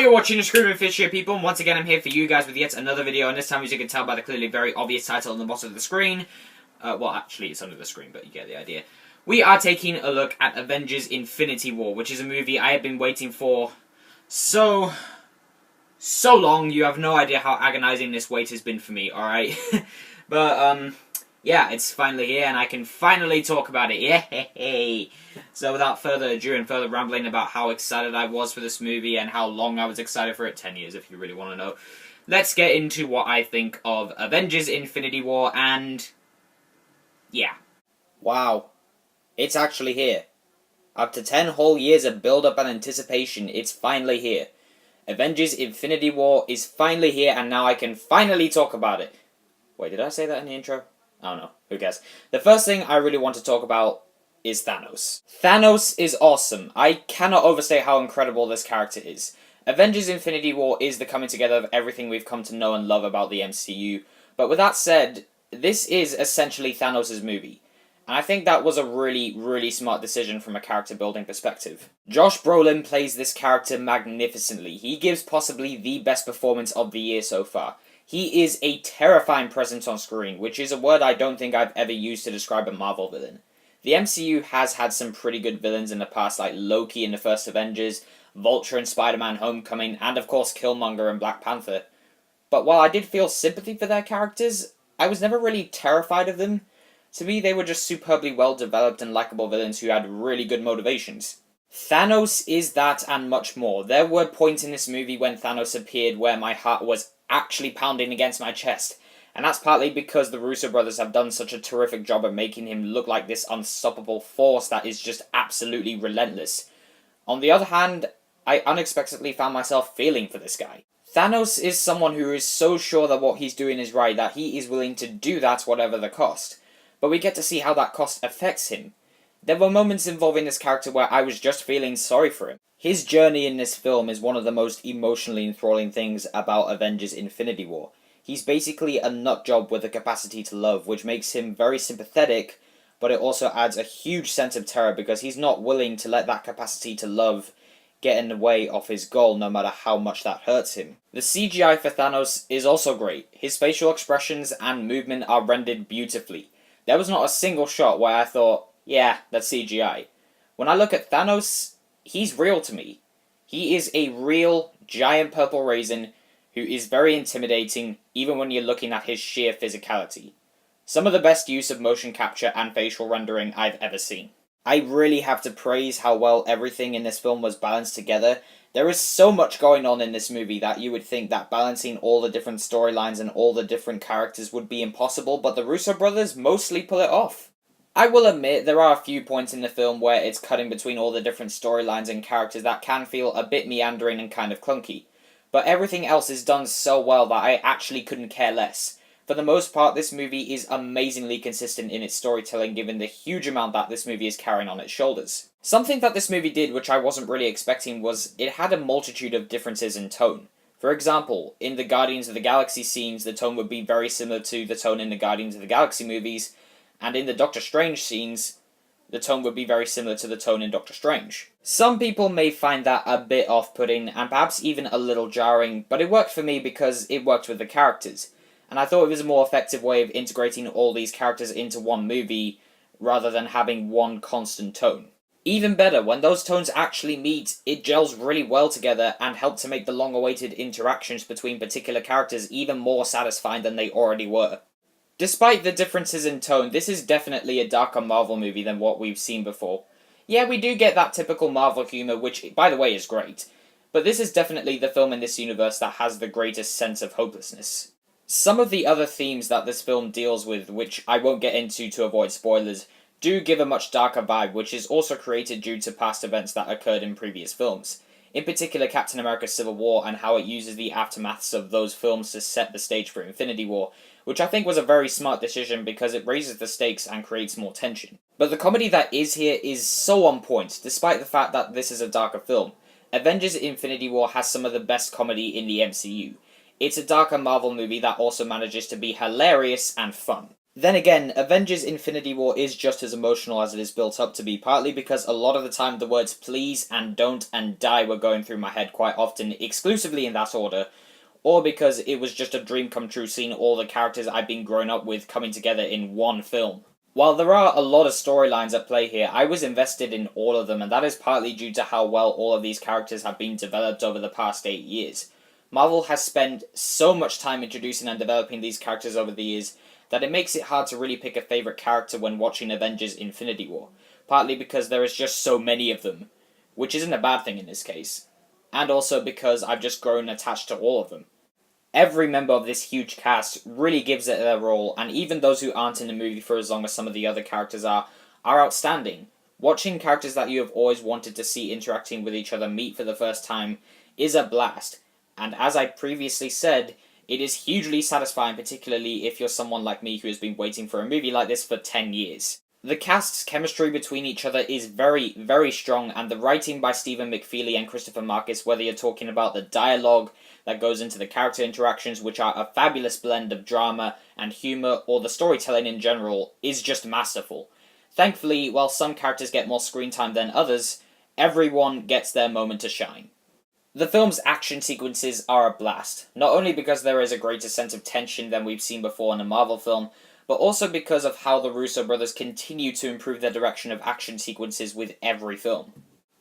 you're watching the Screaming Fish here, people, and once again I'm here for you guys with yet another video, and this time, as you can tell by the clearly very obvious title on the bottom of the screen, well, actually it's under the screen, but you get the idea. We are taking a look at Avengers Infinity War, which is a movie I have been waiting for so long. You have no idea how agonizing this wait has been for me, alright? But, yeah, it's finally here, and I can finally talk about it. Yay! So without further ado and further rambling about how excited I was for this movie and how long I was excited for it, 10 years if you really want to know, let's get into what I think of Avengers Infinity War, and yeah. Wow. It's actually here. After 10 whole years of build-up and anticipation, it's finally here. Avengers Infinity War is finally here, and now I can finally talk about it. Wait, did I say that in the intro? I don't know. Who cares? The first thing I really want to talk about is Thanos. Thanos is awesome. I cannot overstate how incredible this character is. Avengers Infinity War is the coming together of everything we've come to know and love about the MCU. But with that said, this is essentially Thanos' movie. And I think that was a really smart decision from a character building perspective. Josh Brolin plays this character magnificently. He gives possibly the best performance of the year so far. He is a terrifying presence on screen, which is a word I don't think I've ever used to describe a Marvel villain. The MCU has had some pretty good villains in the past, like Loki in the first Avengers, Vulture in Spider-Man Homecoming, and of course Killmonger in Black Panther. But while I did feel sympathy for their characters, I was never really terrified of them. To me, they were just superbly well-developed and likable villains who had really good motivations. Thanos is that and much more. There were points in this movie when Thanos appeared where my heart was actually pounding against my chest. And that's partly because the Russo brothers have done such a terrific job of making him look like this unstoppable force that is just absolutely relentless. On the other hand, I unexpectedly found myself feeling for this guy. Thanos is someone who is so sure that what he's doing is right that he is willing to do that whatever the cost. But we get to see how that cost affects him. There were moments involving this character where I was just feeling sorry for him. His journey in this film is one of the most emotionally enthralling things about Avengers Infinity War. He's basically a nutjob with a capacity to love, which makes him very sympathetic, but it also adds a huge sense of terror because he's not willing to let that capacity to love get in the way of his goal, no matter how much that hurts him. The CGI for Thanos is also great. His facial expressions and movement are rendered beautifully. There was not a single shot where I thought, yeah, that's CGI. When I look at Thanos, he's real to me. He is a real, giant purple raisin who is very intimidating, even when you're looking at his sheer physicality. Some of the best use of motion capture and facial rendering I've ever seen. I really have to praise how well everything in this film was balanced together. There is so much going on in this movie that you would think that balancing all the different storylines and all the different characters would be impossible, but the Russo brothers mostly pull it off. I will admit there are a few points in the film where it's cutting between all the different storylines and characters that can feel a bit meandering and kind of clunky. But everything else is done so well that I actually couldn't care less. For the most part, this movie is amazingly consistent in its storytelling given the huge amount that this movie is carrying on its shoulders. Something that this movie did which I wasn't really expecting was it had a multitude of differences in tone. For example, in the Guardians of the Galaxy scenes, the tone would be very similar to the tone in the Guardians of the Galaxy movies, and in the Doctor Strange scenes, the tone would be very similar to the tone in Doctor Strange. Some people may find that a bit off-putting, and perhaps even a little jarring, but it worked for me because it worked with the characters. And I thought it was a more effective way of integrating all these characters into one movie, rather than having one constant tone. Even better, when those tones actually meet, it gels really well together and helps to make the long-awaited interactions between particular characters even more satisfying than they already were. Despite the differences in tone, this is definitely a darker Marvel movie than what we've seen before. Yeah, we do get that typical Marvel humor, which, by the way, is great. But this is definitely the film in this universe that has the greatest sense of hopelessness. Some of the other themes that this film deals with, which I won't get into to avoid spoilers, do give a much darker vibe, which is also created due to past events that occurred in previous films. In particular, Captain America Civil War and how it uses the aftermaths of those films to set the stage for Infinity War, which I think was a very smart decision because it raises the stakes and creates more tension. But the comedy that is here is so on point, despite the fact that this is a darker film. Avengers Infinity War has some of the best comedy in the MCU. It's a darker Marvel movie that also manages to be hilarious and fun. Then again, Avengers Infinity War is just as emotional as it is built up to be, partly because a lot of the time the words please and don't and die were going through my head quite often, exclusively in that order, or because it was just a dream come true seeing all the characters I've been growing up with coming together in one film. While there are a lot of storylines at play here, I was invested in all of them, and that is partly due to how well all of these characters have been developed over the past 8 years. Marvel has spent so much time introducing and developing these characters over the years that it makes it hard to really pick a favourite character when watching Avengers Infinity War, partly because there is just so many of them, which isn't a bad thing in this case, and also because I've just grown attached to all of them. Every member of this huge cast really gives it their role, and even those who aren't in the movie for as long as some of the other characters are outstanding. Watching characters that you have always wanted to see interacting with each other meet for the first time is a blast, and as I previously said, it is hugely satisfying, particularly if you're someone like me who has been waiting for a movie like this for 10 years. The cast's chemistry between each other is very, very strong, and the writing by Stephen McFeely and Christopher Marcus, whether you're talking about the dialogue that goes into the character interactions, which are a fabulous blend of drama and humour, or the storytelling in general, is just masterful. Thankfully, while some characters get more screen time than others, everyone gets their moment to shine. The film's action sequences are a blast, not only because there is a greater sense of tension than we've seen before in a Marvel film, but also because of how the Russo brothers continue to improve their direction of action sequences with every film.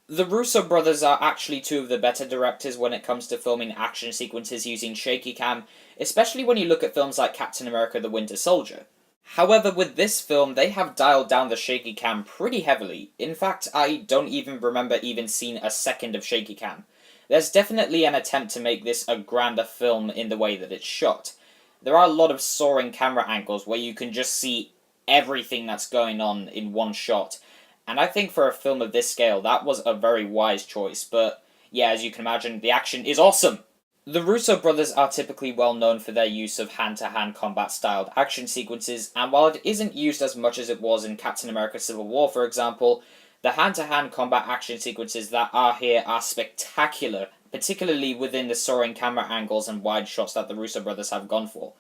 The Russo brothers are actually two of the better directors when it comes to filming action sequences using shaky cam, especially when you look at films like Captain America: The Winter Soldier. However, with this film, they have dialed down the shaky cam pretty heavily. In fact, I don't even remember even seeing a second of shaky cam. There's definitely an attempt to make this a grander film in the way that it's shot. There are a lot of soaring camera angles where you can just see everything that's going on in one shot, and I think for a film of this scale that was a very wise choice, but yeah, as you can imagine, the action is awesome! The Russo brothers are typically well known for their use of hand-to-hand combat styled action sequences, and while it isn't used as much as it was in Captain America: Civil War, for example, the hand-to-hand combat action sequences that are here are spectacular, particularly within the soaring camera angles and wide shots that the Russo brothers have gone for.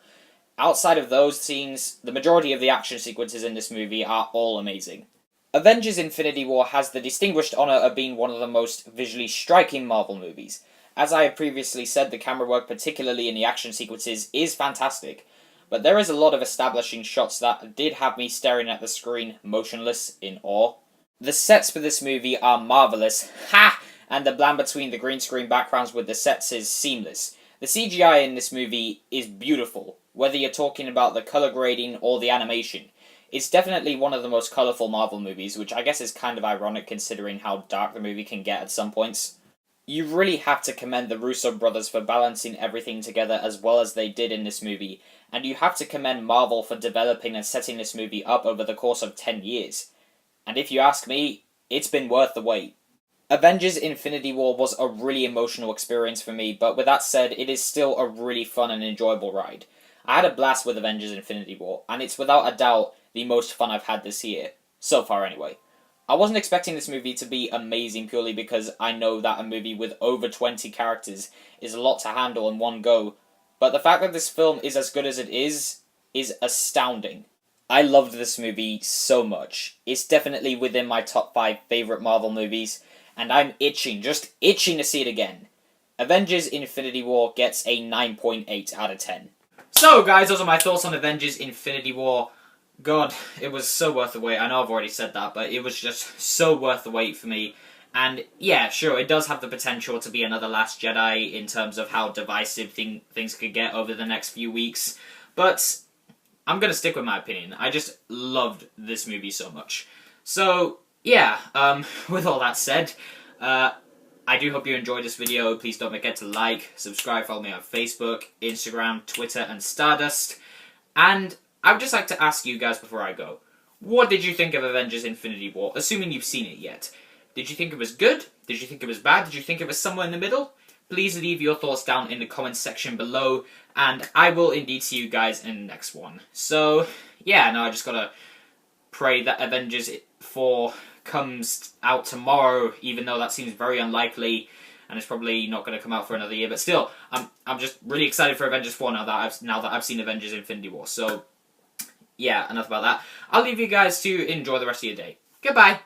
Outside of those scenes, the majority of the action sequences in this movie are all amazing. Avengers Infinity War has the distinguished honour of being one of the most visually striking Marvel movies. As I have previously said, the camera work, particularly in the action sequences, is fantastic, but there is a lot of establishing shots that did have me staring at the screen, motionless, in awe. The sets for this movie are marvellous, and the blend between the green screen backgrounds with the sets is seamless. The CGI in this movie is beautiful, whether you're talking about the colour grading or the animation. It's definitely one of the most colourful Marvel movies, which I guess is kind of ironic considering how dark the movie can get at some points. You really have to commend the Russo brothers for balancing everything together as well as they did in this movie, and you have to commend Marvel for developing and setting this movie up over the course of 10 years. And if you ask me, it's been worth the wait. Avengers Infinity War was a really emotional experience for me, but with that said, it is still a really fun and enjoyable ride. I had a blast with Avengers Infinity War, and it's without a doubt the most fun I've had this year. So far, anyway. I wasn't expecting this movie to be amazing purely because I know that a movie with over 20 characters is a lot to handle in one go, but the fact that this film is as good as it is astounding. I loved this movie so much. It's definitely within my top 5 favourite Marvel movies, and I'm just itching to see it again. Avengers Infinity War gets a 9.8 out of 10. So guys, those are my thoughts on Avengers Infinity War. God, it was so worth the wait. I know I've already said that, but it was just so worth the wait for me. And yeah, sure, it does have the potential to be another Last Jedi in terms of how divisive things could get over the next few weeks. But I'm going to stick with my opinion. I just loved this movie so much. So, yeah, with all that said, I do hope you enjoyed this video. Please don't forget to like, subscribe, follow me on Facebook, Instagram, Twitter, and Stardust. And I would just like to ask you guys before I go, what did you think of Avengers Infinity War, assuming you've seen it yet? Did you think it was good? Did you think it was bad? Did you think it was somewhere in the middle? Please leave your thoughts down in the comments section below, and I will indeed see you guys in the next one. So, yeah, now I just gotta pray that Avengers 4 comes out tomorrow, even though that seems very unlikely, and it's probably not going to come out for another year. But still, I'm just really excited for Avengers 4 now that I've seen Avengers Infinity War. So, yeah, enough about that. I'll leave you guys to enjoy the rest of your day. Goodbye!